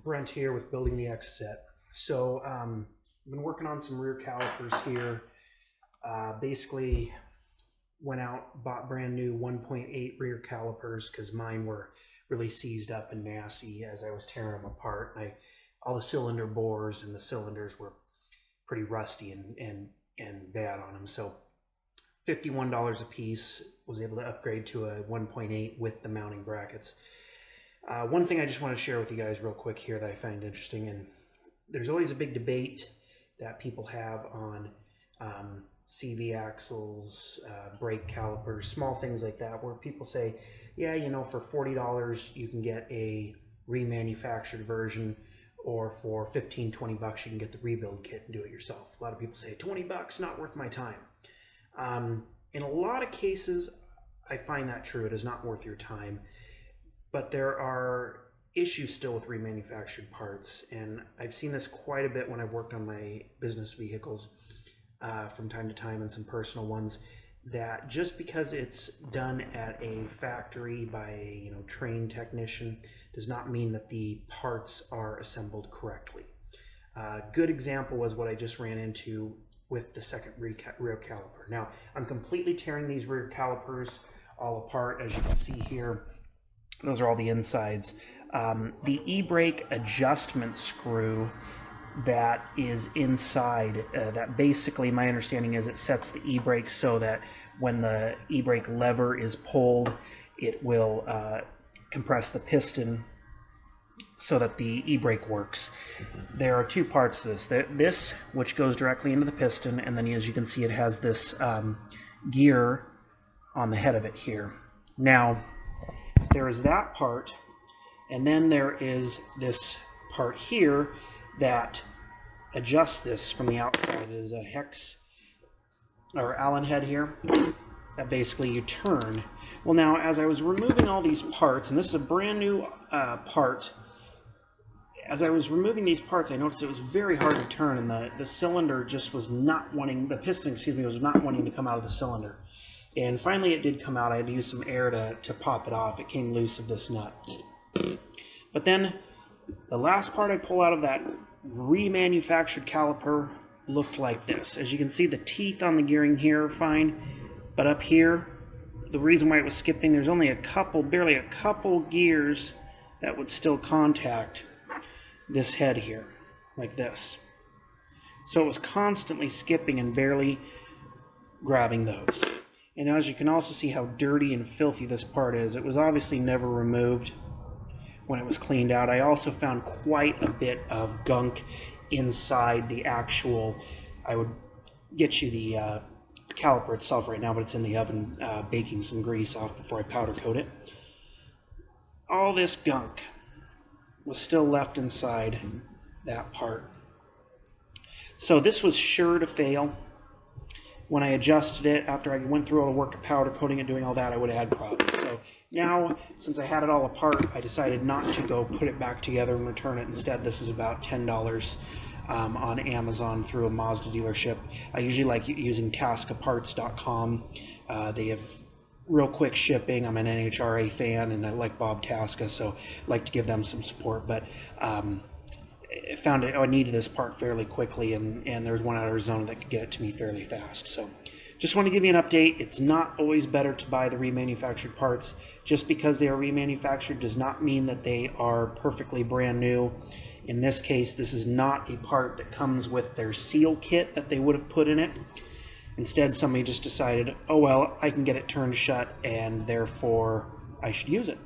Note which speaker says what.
Speaker 1: Brent here with Building the EXOCET. So I've been working on some rear calipers here. Basically went out, bought brand new 1.8 rear calipers because mine were really seized up and nasty as I was tearing them apart. All the cylinder bores and the cylinders were pretty rusty and bad on them. So $51 a piece, was able to upgrade to a 1.8 with the mounting brackets. One thing I just want to share with you guys real quick here that I find interesting, and there's always a big debate that people have on CV axles, brake calipers, small things like that, where people say, yeah, you know, for $40 you can get a remanufactured version, or for 15, 20 bucks you can get the rebuild kit and do it yourself. A lot of people say 20 bucks, not worth my time. In a lot of cases, I find that true. It is not worth your time. But there are issues still with remanufactured parts, and I've seen this quite a bit when I've worked on my business vehicles from time to time, and some personal ones, that just because it's done at a factory by a trained technician does not mean that the parts are assembled correctly. A good example was what I just ran into with the second rear caliper. Now, I'm completely tearing these rear calipers all apart, as you can see here. Those are all the insides. The e-brake adjustment screw that is inside, that basically, my understanding is, it sets the e-brake so that when the e-brake lever is pulled, it will compress the piston so that the e-brake works. There are two parts to this. This, which goes directly into the piston, and then as you can see, it has this gear on the head of it here. Now, there is that part, and then there is this part here that adjusts this from the outside. It is a hex or Allen head here that basically you turn. Well, now, as I was removing all these parts, and this is a brand new part, as I was removing these parts, I noticed it was very hard to turn, and the cylinder just was not wanting, the piston, excuse me, was not wanting to come out of the cylinder. And finally it did come out. I had to use some air to pop it off. It came loose of this nut. But then the last part I pull out of that remanufactured caliper looked like this. As you can see, the teeth on the gearing here are fine, but up here, the reason why it was skipping, there's only a couple, barely a couple gears that would still contact this head here, like this. So it was constantly skipping and barely grabbing those. And as you can also see how dirty and filthy this part is, it was obviously never removed when it was cleaned out. I also found quite a bit of gunk inside the actual, I would get you the caliper itself right now, but it's in the oven baking some grease off before I powder coat it. All this gunk was still left inside that part. So this was sure to fail. When I adjusted it, after I went through all the work of powder coating and doing all that, I would have had problems. So now, since I had it all apart, I decided not to go put it back together and return it. Instead, this is about $10 on Amazon through a Mazda dealership. I usually like using TaskaParts.com. They have real quick shipping. I'm an NHRA fan, and I like Bob Tasca, so I like to give them some support. But I found I needed this part fairly quickly, and there's one out of Arizona that could get it to me fairly fast. So just want to give you an update. It's not always better to buy the remanufactured parts. Just because they are remanufactured does not mean that they are perfectly brand new. In this case, this is not a part that comes with their seal kit that they would have put in it. Instead, somebody just decided, oh well, I can get it turned shut, and therefore I should use it.